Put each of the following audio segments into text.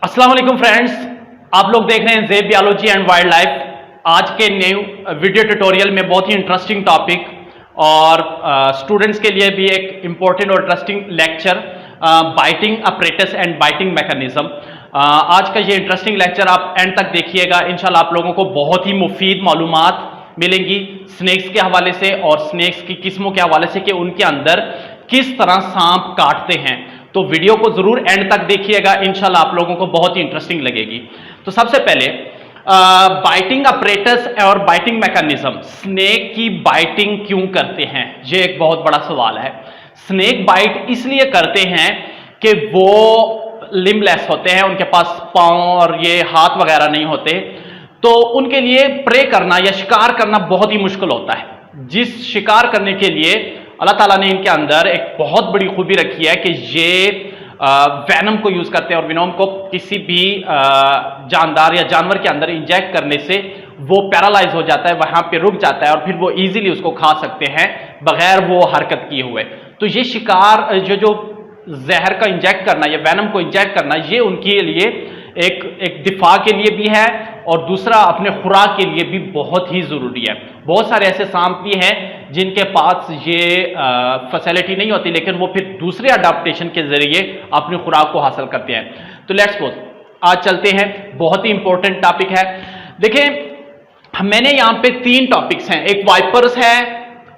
अस्सलाम वालेकुम फ्रेंड्स, आप लोग देख रहे हैं ज़ेब बायोलॉजी एंड वाइल्ड लाइफ। आज के न्यू वीडियो ट्यूटोरियल में बहुत ही इंटरेस्टिंग टॉपिक और स्टूडेंट्स के लिए भी एक इम्पोर्टेंट और interesting lecture, biting apparatus and biting mechanism. आज का ये इंटरेस्टिंग लेक्चर आप एंड तक देखिएगा। इंशाल्लाह आप लोगों को बहुत ही मुफीद मालूमात मिलेंगी स्नेक्स के हवाले से और स्नेक्स की किस्मों के हवाले से कि उनके अंदर किस तरह सांप काटते हैं। तो वीडियो को जरूर एंड तक देखिएगा, इंशाल्लाह आप लोगों को बहुत ही इंटरेस्टिंग लगेगी। तो सबसे पहले बाइटिंग अपरेटस और बाइटिंग मैकेनिज्म, स्नेक की बाइटिंग क्यों करते हैं, ये एक बहुत बड़ा सवाल है। स्नेक बाइट इसलिए करते हैं कि वो लिम्बलेस होते हैं, उनके पास पांव और ये हाथ वगैरह नहीं होते, तो उनके लिए प्रे करना या शिकार करना बहुत ही मुश्किल होता है। जिस शिकार करने के लिए अल्लाह ताला ने इनके अंदर एक बहुत बड़ी खूबी रखी है कि ये वैनम को यूज करते हैं और विनोम को किसी भी जानदार या जानवर के अंदर इंजेक्ट करने से वो पैरालाइज हो जाता है, वहां पे रुक जाता है और फिर वो इजीली उसको खा सकते हैं बगैर वो हरकत किए हुए। तो ये शिकार जो जहर का इंजेक्ट करना या वैनम को इंजेक्ट करना, ये उनके लिए एक दिफा के लिए भी है और दूसरा अपने खुराक के लिए भी बहुत ही जरूरी है। बहुत सारे ऐसे सांप भी हैं जिनके पास ये फैसिलिटी नहीं होती, लेकिन वो फिर दूसरे अडाप्टेशन के जरिए अपनी खुराक को हासिल करते हैं। तो लेट्स सपोज आज चलते हैं, बहुत ही इंपॉर्टेंट टॉपिक है। देखें, मैंने यहां पे 3 टॉपिक्स हैं, एक वाइपर्स है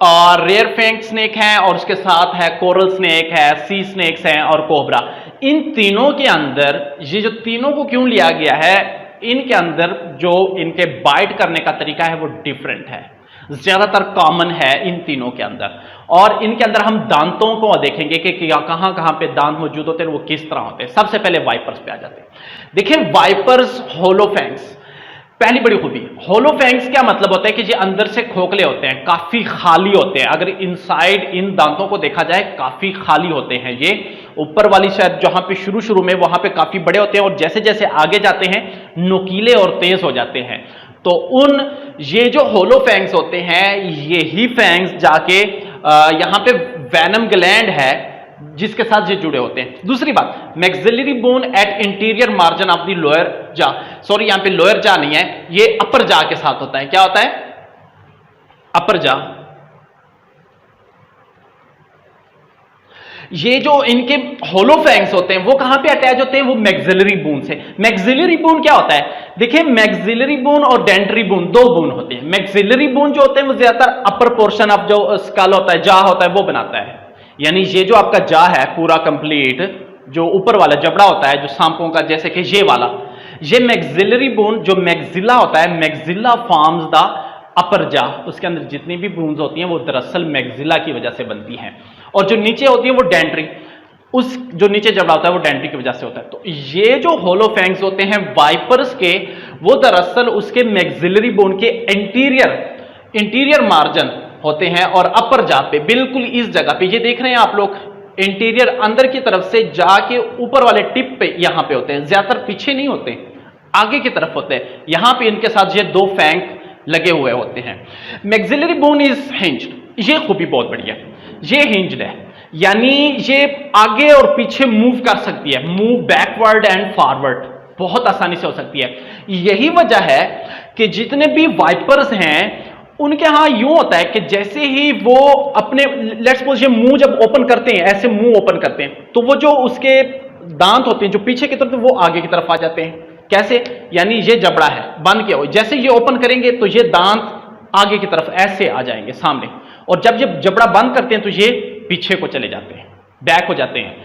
और रेयर फैंग स्नेक है और उसके साथ है कोरल स्नेक है, सी स्नेक्स हैं और कोबरा। इन तीनों के अंदर ये जो तीनों को क्यों लिया गया है, इनके अंदर जो इनके बाइट करने का तरीका है वो डिफरेंट है, ज्यादातर कॉमन है इन तीनों के अंदर। और इनके अंदर हम दांतों को देखेंगे कि कहां कहां पे दांत मौजूद होते हैं, वो किस तरह होते हैं। सबसे पहले वाइपर्स पे आ जाते हैं। देखिए, वाइपर्स होलोफैंग्स, पहली बड़ी खूबी, होलोफैंग्स क्या मतलब होता है कि ये अंदर से खोखले होते हैं, काफी खाली होते हैं। अगर इनसाइड इन दांतों को देखा जाए काफी खाली होते हैं। ये ऊपर वाली शायद जहां पे शुरू में वहां पे काफी बड़े होते हैं और जैसे जैसे आगे जाते हैं नुकीले और तेज हो जाते हैं। तो ये जो होलोफैंग्स होते हैं, यही फैंग्स जाके यहां पे वैनम ग्लैंड है जिसके साथ ये जुड़े होते हैं। दूसरी बात, maxillary bone at interior margin of the lower jaw, sorry यहां पे लोअर जा नहीं है, ये अपर जा के साथ होता है। क्या होता है? अपर जा। ये जो इनके होलोफैंग्स होते हैं वो कहां पे अटैच होते हैं? वो मैक्सिलरी बोन से। मैक्सिलरी बोन क्या होता है? देखिए, मैक्सिलरी बोन और डेंट्री बोन 2 बोन होते हैं। मैक्सिलरी बोन जो होते हैं वो ज्यादातर अपर पोर्शन ऑफ जो स्कल होता है, जा होता है, वो बनाता है। यानी ये जो आपका जा है पूरा कंप्लीट, जो ऊपर वाला जबड़ा होता है जो सांपों का, जैसे कि ये वाला, ये मैक्सिलरी बोन जो मैक्सिला होता है, मैक्सिला फॉर्म्स द अपर जा, उसके अंदर जितनी भी बोन्स होती हैं वो दरअसल मैक्सिला की वजह से बनती हैं। और जो नीचे होती है वो डेंट्री, उस जो नीचे जबड़ा होता है वो डेंट्री की वजह से होता है। तो ये जो होलोफैंग्स होते हैं वाइपर्स के, वो दरअसल उसके मैक्सिलरी बोन के इंटीरियर मार्जिन होते हैं और अपर जा पे, बिल्कुल इस जगह पे, ये देख रहे हैं आप लोग, इंटीरियर अंदर की तरफ से जाके ऊपर वाले टिप पे यहां पे होते हैं, ज्यादातर पीछे नहीं होते, आगे की तरफ होते हैं। यहां पे इनके साथ ये 2 फैंग लगे हुए होते हैं। मैक्सिलरी बोन इज हिंज्ड, ये खूबी बहुत बढ़िया, ये हिंज्ड है, यानी ये आगे और पीछे मूव कर सकती है, मूव बैकवर्ड एंड फॉरवर्ड बहुत आसानी से हो सकती है। यही वजह है कि जितने भी वाइपर्स हैं उनके यहां यूं होता है कि जैसे ही वो अपने, लेट्स सपोज ये मुंह जब ओपन करते हैं, ऐसे मुंह ओपन करते हैं, तो वो जो उसके दांत होते हैं जो पीछे की तरफ, वो आगे की तरफ आ जाते हैं। कैसे? यानी ये जबड़ा है बंद किया हुआ, जैसे ये ओपन करेंगे तो ये दांत आगे की तरफ ऐसे आ जाएंगे सामने, और जब ये जबड़ा बंद करते हैं तो ये पीछे को चले जाते हैं, बैक हो जाते हैं।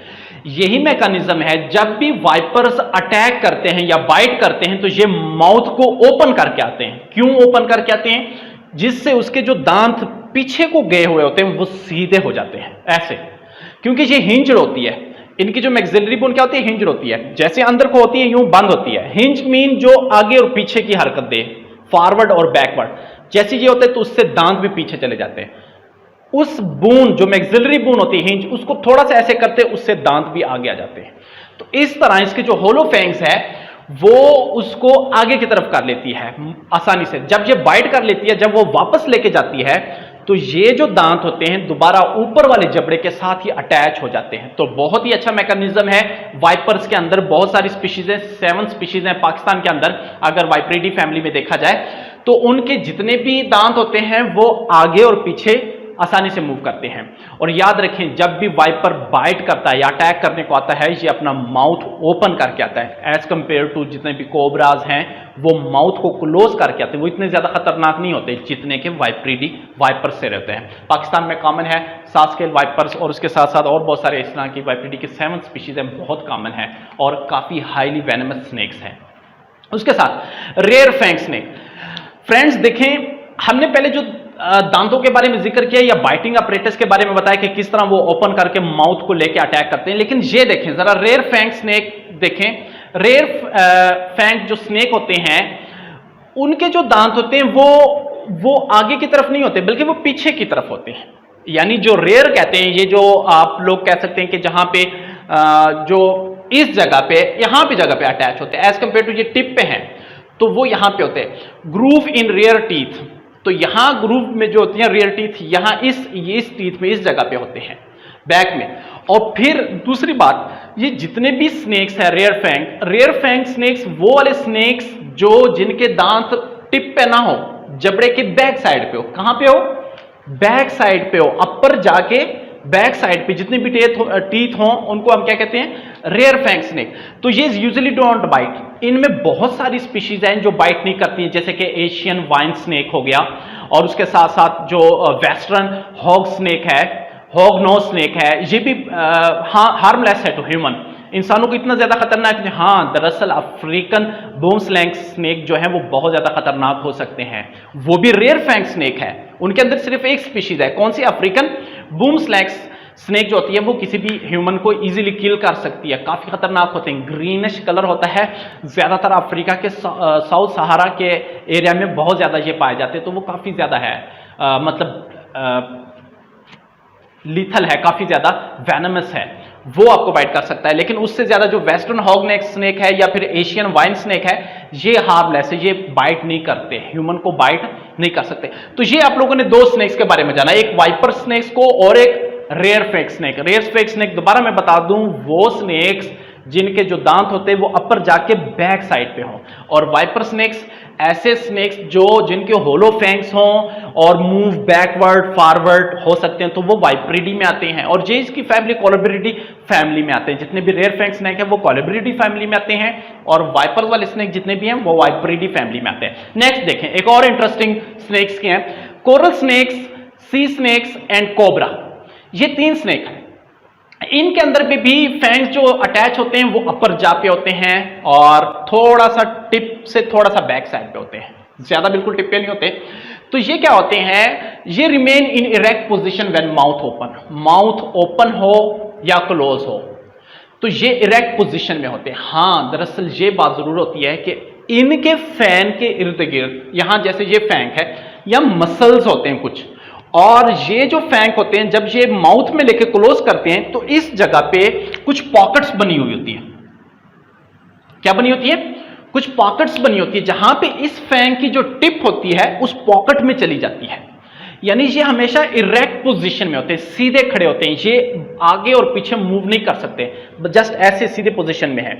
यही मैकेनिज्म है, जब भी वाइपर्स अटैक करते हैं या बाइट करते हैं तो ये माउथ को ओपन करके आते हैं। क्यों ओपन करके आते हैं? जिससे उसके जो दांत पीछे को गए हुए होते हैं वो सीधे हो जाते हैं ऐसे, क्योंकि ये हिंज होती है। इनकी जो मैक्सिलरी बोन क्या होती है? हिंज होती है, जैसे अंदर को होती है यूं बंद होती है। हिंज मीन जो आगे और पीछे की हरकत दे, फॉरवर्ड और बैकवर्ड। जैसे ये होता है तो उससे दांत भी पीछे चले जाते हैं। उस बोन जो मैक्सिलरी बोन होती है हिंज, उसको थोड़ा सा ऐसे करते हैं, उससे दांत भी आगे आ जाते हैं। तो इस तरह इसके जो होलोफैंग्स है वो उसको आगे की तरफ कर लेती है आसानी से। जब ये बाइट कर लेती है, जब वो वापस लेके जाती है तो ये जो दांत होते हैं दोबारा ऊपर वाले जबड़े के साथ ही अटैच हो जाते हैं। तो बहुत ही अच्छा मैकेनिज्म है। वाइपर्स के अंदर बहुत सारी स्पीशीज है, 7 स्पीशीज हैं पाकिस्तान के अंदर। अगर वाइपरिडी फैमिली में देखा जाए तो उनके जितने भी दांत होते हैं वो आगे और पीछे आसानी से मूव करते हैं। और याद रखें, जब भी वाइपर बाइट करता है या अटैक करने को आता है, ये अपना माउथ ओपन करके आता है। एज कंपेयर टू जितने भी कोबराज हैं वो माउथ को क्लोज करके आते हैं। वो इतने ज्यादा खतरनाक नहीं होते जितने के वाइपरिडी वाइपर्स से रहते हैं। पाकिस्तान में कॉमन है सास्केल वाइपर्स, और उसके साथ साथ और बहुत सारे इस तरह की वाइपरिडी के 7 स्पीशीज हैं, बहुत कॉमन है और काफी हाईली वेनमस स्नेक्स हैं। उसके साथ रेयर फैंग स्नेक। फ्रेंड्स देखें, हमने पहले जो दांतों के बारे में जिक्र किया या बाइटिंग अपरेटस के बारे में बताया कि किस तरह वो ओपन करके माउथ को लेके अटैक करते हैं, लेकिन ये देखें जरा रेयर फैंग स्नेक देखें। रेयर फैंग जो स्नेक होते हैं उनके जो दांत होते हैं वो आगे की तरफ नहीं होते बल्कि वो पीछे की तरफ होते हैं। यानी जो रेयर कहते हैं, ये जो आप लोग कह सकते हैं कि जहां पे जो इस जगह पे यहां पे जगह पे अटैच होते हैं, एज कंपेयर टू ये टिप पे हैं तो वो यहां पे होते हैं। ग्रूव इन रेयर टीथ, तो यहां ग्रूव में जो होती है रेयर टीथ, यहां इस टीथ में इस जगह पे होते हैं बैक में। और फिर दूसरी बात, ये जितने भी स्नेक्स हैं रेयर फैंग स्नेक्स, वो वाले स्नेक्स जो जिनके दांत टिप पे ना हो, जबड़े के बैक साइड पे हो। कहां पे हो? बैक साइड पे हो। अपर जाके बैक साइड पे जितने भी टीथ हों उनको हम क्या कहते हैं? Rear fang snake. तो ये यूजुअली डोंट बाइट। इनमें बहुत सारी स्पीशीज हैं जो बाइट नहीं करती हैं, जैसे कि एशियन वाइन स्नेक हो गया, और उसके साथ साथ जो वेस्टर्न हॉग स्नेक है, हॉग नोज स्नेक है, ये भी हार्मलेस है टू ह्यूमन। इंसानों को इतना ज्यादा खतरनाक नहीं। हाँ, दरअसल अफ्रीकन बूम स्लैंग स्नेक जो है वो बहुत ज्यादा खतरनाक हो सकते हैं। वो भी रेयर फैंग स्नेक है, उनके अंदर सिर्फ एक स्पीशीज है। कौन सी? अफ्रीकन बूम स्लैंग स्नेक जो होती है वो किसी भी ह्यूमन को इजीली किल कर सकती है। काफी खतरनाक होते हैं, ग्रीनिश कलर होता है। ज्यादातर अफ्रीका के साउथ सहारा के एरिया में बहुत ज्यादा ये पाए जाते हैं, तो वो काफी ज्यादा है मतलब लीथल है, काफी ज्यादा वेनमस है, वो आपको बाइट कर सकता है। लेकिन उससे ज्यादा जो वेस्टर्न हॉग नेक स्नेक है या फिर एशियन वाइन स्नेक है, ये हार्मलेस है, ये बाइट नहीं करते, ह्यूमन को बाइट नहीं कर सकते। तो ये आप लोगों ने 2 स्नेक्स के बारे में जाना, एक वाइपर स्नेक्स को और एक rear fang snake. Rear fang snake दोबारा मैं बता दूं, वो स्नेक्स जिनके जो दांत होते हैं वो अपर जाके बैक साइड पे हों, और वाइपर स्नेक्स ऐसे स्नेक्स जो जिनके होलो फैंग्स हों और मूव बैकवर्ड फॉरवर्ड हो सकते हैं, तो वो वाइपरिडी में आते हैं। और जे इसकी फैमिली कोलिब्रिडी फैमिली में आते हैं। जितने भी रेयर फैंग स्नेक है वो कोलिब्रिडी फैमिली में आते हैं, और वाइपर वाले स्नेक जितने भी हैं वो वाइपरिडी फैमिली में आते हैं। नेक्स्ट देखें, एक और इंटरेस्टिंग स्नेक्स के हैं, coral snakes, sea snakes and cobra. ये 3 स्नेक हैं। इनके अंदर भी फैंग्स जो अटैच होते हैं वो अपर जा पे होते हैं और थोड़ा सा टिप से थोड़ा सा बैक साइड पे होते हैं, ज्यादा बिल्कुल टिप पे नहीं होते। तो ये क्या होते हैं? ये remain in erect position when mouth open हो या क्लोज हो, तो ये इरेक्ट पोजीशन में होते हैं। हाँ, दरअसल ये बात जरूर होती है कि इनके फैन के इर्द गिर्द, यहां जैसे ये फैंग है या मसल्स होते हैं कुछ, और ये जो फैंग होते हैं जब ये माउथ में लेके क्लोज करते हैं तो इस जगह पे कुछ पॉकेट्स बनी हुई होती है। क्या बनी होती है? कुछ पॉकेट्स बनी होती है, जहां पे इस फैंग की जो टिप होती है उस पॉकेट में चली जाती है। यानी ये हमेशा इरेक्ट पोजीशन में होते हैं, सीधे खड़े होते हैं, ये आगे और पीछे मूव नहीं कर सकते, जस्ट ऐसे सीधे पोजीशन में है।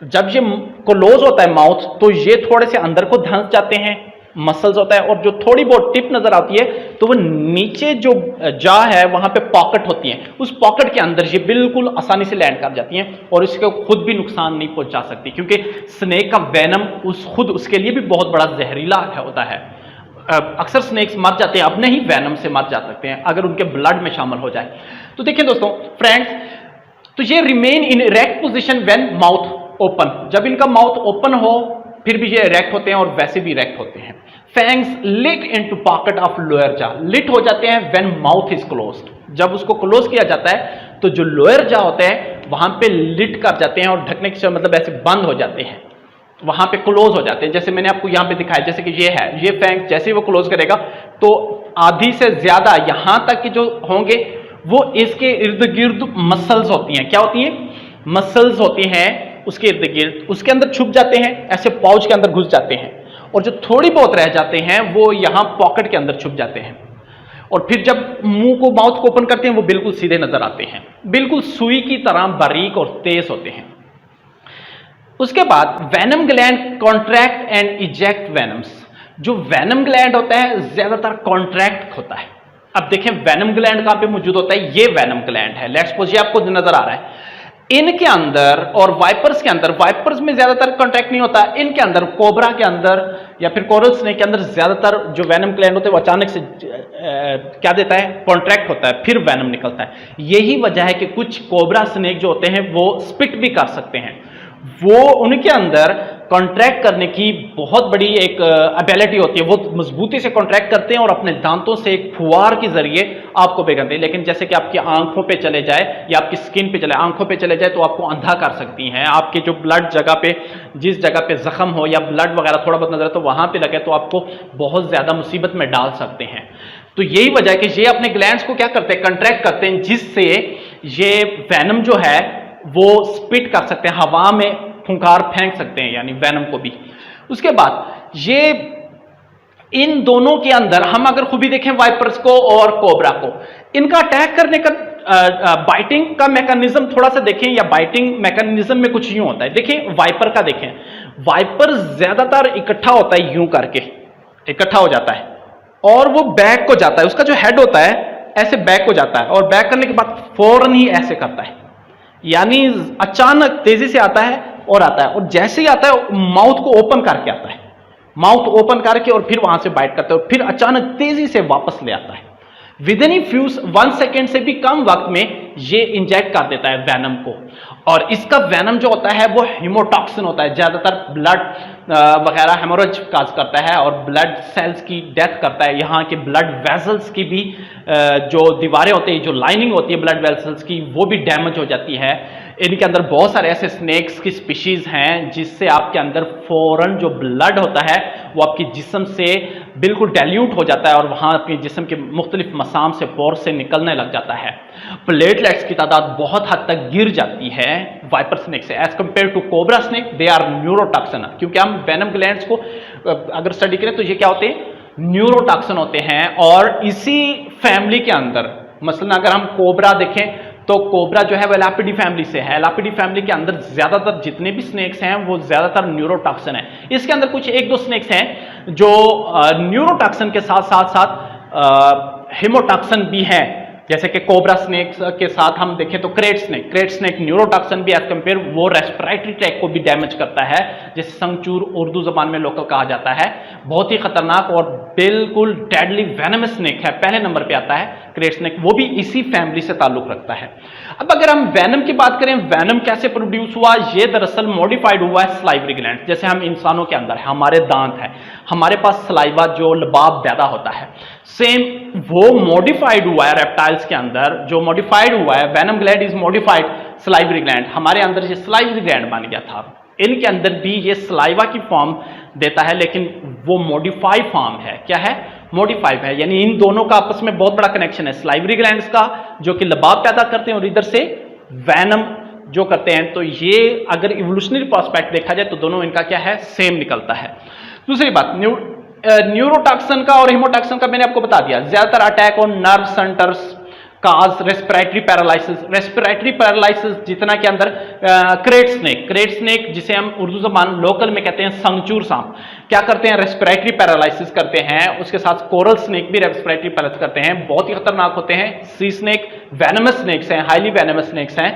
जब ये क्लोज होता है माउथ तो ये थोड़े से अंदर को धंस जाते हैं, मसल्स होता है, और जो थोड़ी बहुत टिप नजर आती है तो वो नीचे जो जा है वहां पे पॉकेट होती है, उस पॉकेट के अंदर ये बिल्कुल आसानी से लैंड कर जाती हैं और इसको खुद भी नुकसान नहीं पहुंचा सकती, क्योंकि स्नेक का वेनम खुद उसके लिए भी बहुत बड़ा जहरीला होता है। अक्सर स्नेक्स मर जाते हैं, अपने ही वेनम से मर जा सकते हैं अगर उनके ब्लड में शामिल हो जाए। तो देखिए दोस्तों, फ्रेंड्स, तो ये remain in erect position when mouth open, जब इनका माउथ ओपन हो फिर भी ये इरेक्ट होते हैं और वैसे भी इरेक्ट होते हैं। Fangs lit into pocket of lower jaw, lit हो जाते हैं व्हेन माउथ इज क्लोज्ड, जब उसको क्लोज किया जाता है तो जो लोअर जा होते हैं वहां पे लिट कर जाते हैं और ढकने के मतलब ऐसे बंद हो जाते हैं, वहां पे क्लोज हो जाते हैं। जैसे मैंने आपको यहां पे दिखाया, जैसे कि ये है, ये फैंग जैसे ही वो क्लोज करेगा तो आधी से ज्यादा यहां तक के जो होंगे वो इसके इर्द गिर्द मसल्स होती हैं। क्या होती हैं? मसल्स होती हैं उसके इर्द गिर्द, उसके अंदर छुप जाते हैं, ऐसे पाउच के अंदर घुस जाते हैं, और जो थोड़ी बहुत रह जाते हैं वो यहां पॉकेट के अंदर छुप जाते हैं। और फिर जब मुंह को, माउथ को ओपन करते हैं, वो बिल्कुल सीधे नजर आते हैं, बिल्कुल सुई की तरह बारीक और तेज होते हैं। उसके बाद venom gland contract and eject venoms. जो वेनम ग्लैंड होता है ज्यादातर कॉन्ट्रैक्ट होता है। अब देखें वेनम ग्लैंड कहां पे मौजूद होता है, ये वेनम ग्लैंड है, लेट्स सपोज ये आपको नजर आ रहा है। इनके अंदर और वाइपर्स के अंदर, वाइपर्स में ज्यादातर कॉन्ट्रैक्ट नहीं होता, इनके अंदर, कोबरा के अंदर या फिर कोरल स्नेक के अंदर ज्यादातर जो वेनम ग्लैंड होते हैं वो अचानक से क्या देता है, कॉन्ट्रैक्ट होता है, फिर वेनम निकलता है। यही वजह है कि कुछ कोबरा स्नेक जो होते हैं वो स्पिट भी कर सकते हैं, वो उनके अंदर कॉन्ट्रैक्ट करने की बहुत बड़ी एक एबिलिटी होती है, वो मजबूती से कॉन्ट्रैक्ट करते हैं और अपने दांतों से एक फुवार के जरिए आपको बेगनते हैं। लेकिन जैसे कि आपकी आंखों पे चले जाए या आपकी स्किन पे चले, आंखों पे चले जाए तो आपको अंधा कर सकती हैं, आपके जो ब्लड जगह पे, जिस जगह पे जख्म हो या ब्लड वगैरह थोड़ा बहुत नजर तो वहां पे लगे तो आपको बहुत ज्यादा मुसीबत में डाल सकते हैं। तो यही वजह है कि ये अपने ग्लैंड्स को क्या करते हैं, कंट्रैक्ट करते हैं, जिससे ये वेनम जो है वो स्पिट कर सकते हैं, हवा में फुंकार फेंक सकते हैं, यानी वेनम को भी। उसके बाद ये इन दोनों के अंदर हम अगर खूब भी देखें वाइपर्स को और कोबरा को, इनका अटैक करने का बाइटिंग का मैकेनिज्म थोड़ा सा देखें, या बाइटिंग मैकेनिज्म में कुछ यूं होता है। देखिए वाइपर का देखें, वाइपर ज्यादातर इकट्ठा होता है, यूं करके इकट्ठा हो जाता है और वो बैक को जाता है, उसका जो हेड होता है ऐसे बैक को जाता है और बैक करने के बाद फौरन ही ऐसे करता है, यानी अचानक तेजी से आता है और आता है, और जैसे ही आता है माउथ को ओपन करके आता है, माउथ ओपन करके और फिर वहां से बाइट करता है और फिर अचानक तेजी से वापस ले आता है। विद इन फ्यू 1 सेकेंड से भी कम वक्त में ये इंजेक्ट कर देता है वेनम को, और इसका वेनम जो होता है वो हीमोटॉक्सिन होता है, ज्यादातर ब्लड वगैरह हेमोरेज काज करता है और ब्लड सेल्स की डेथ करता है। यहाँ के ब्लड वेसल्स की भी जो दीवारें होती है, जो लाइनिंग होती है ब्लड वेसल्स की, वो भी डैमेज हो जाती है। इनके अंदर बहुत सारे ऐसे स्नेक्स की स्पीशीज हैं जिससे आपके अंदर फौरन जो ब्लड होता है वो आपके जिस्म से बिल्कुल डाइल्यूट हो जाता है और वहां आपके जिस्म के मुख्तलिफ मसाम से, पोर से निकलने लग जाता है। प्लेटलेट्स की तादाद बहुत हद तक गिर जाती है वाइपर स्नेक से, as compare to cobra snake they are neurotoxin. क्योंकि हम वेनम ग्लैंड्स को अगर स्टडी करें तो ये क्या होते हैं, न्यूरोटॉक्सिन होते हैं। और इसी फैमिली के अंदर मसलन अगर हम कोबरा देखें तो कोबरा जो है वो एलापिडी फैमिली से है। एलापिडी फैमिली के अंदर ज्यादातर जितने भी स्नेक्स हैं वो ज्यादातर न्यूरोटॉक्सिन है। इसके अंदर कुछ 1-2 स्नेक्स हैं जो न्यूरोटॉक्सिन के साथ साथ हिमोटॉक्सिन भी है, जैसे कि कोबरा स्नेक के साथ हम देखें तो क्रेट स्नेक न्यूरोटॉक्सिन भी एज कंपेयर वो रेस्पिरेटरी ट्रैक को भी डैमेज करता है, जिसे संगचूर उर्दू जबान में लोकल कहा जाता है। बहुत ही खतरनाक और बिल्कुल डेडली वेनमस स्नेक है, पहले नंबर पे आता है क्रेट स्नेक, वो भी इसी फैमिली से ताल्लुक रखता है। अब अगर हम वेनम की बात करें, वेनम कैसे प्रोड्यूस हुआ, ये दरअसल मॉडिफाइड हुआ है सलाइवरी ग्लैंड। जैसे हम इंसानों के अंदर है, हमारे दांत है, हमारे पास सलाइवा जो लबाब पैदा होता है, सेम वो मॉडिफाइड हुआ है रेप्टाइल्स के अंदर। जो मॉडिफाइड हुआ है venom gland is modified salivary gland, हमारे अंदर ये सलाइवरी ग्लैंड बन गया था। इनके अंदर भी ये सलाइवा की फॉर्म देता है, लेकिन वो मॉडिफाइड फॉर्म है। क्या है, मॉडिफाइड है, यानी इन दोनों का आपस में बहुत बड़ा कनेक्शन है, सलाइवरी ग्लैंड्स का जो कि लबाब पैदा करते हैं और इधर से वेनम जो करते हैं। तो ये अगर इवोल्यूशनरी पर्सपेक्ट देखा जाए तो दोनों इनका क्या है, सेम निकलता है। दूसरी बात, न्यूरोटॉक्सिन का और हिमोटॉक्सिन का मैंने आपको बता दिया। ज्यादातर attack on nerve centres cause respiratory paralysis. Respiratory paralysis जितना के अंदर क्रेट स्नेक जिसे हम उर्दू जबान लोकल में कहते हैं संगचूर सांप, क्या करते हैं, रेस्पिरेटरी पैरालिसिस करते हैं। उसके साथ कोरल स्नेक भी रेस्पिरेटरी पैरालिसिस करते हैं, बहुत ही खतरनाक होते हैं। सी स्नेक वेनमस स्नेक्स हैं, हाईली वेनमस स्नेक्स हैं।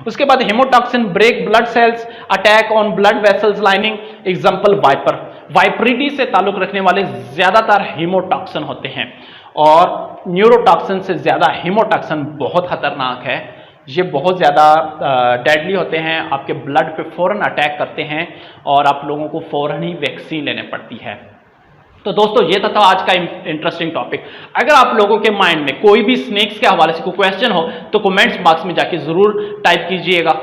उसके बाद hemotoxin break blood cells, attack on blood vessels lining, example viper. Viperidae से ताल्लुक रखने वाले ज्यादातर हिमोटॉक्सिन होते हैं और न्यूरोटॉक्सिन से ज्यादा हिमोटॉक्सिन बहुत खतरनाक है। ये बहुत ज़्यादा डेडली होते हैं, आपके ब्लड पे फौरन अटैक करते हैं और आप लोगों को फौरन ही वैक्सीन लेने पड़ती है। तो दोस्तों ये था आज का इंटरेस्टिंग टॉपिक। अगर आप लोगों के माइंड में कोई भी स्नेक्स के हवाले से कोई क्वेश्चन हो तो कमेंट्स बॉक्स में जाके ज़रूर टाइप कीजिएगा।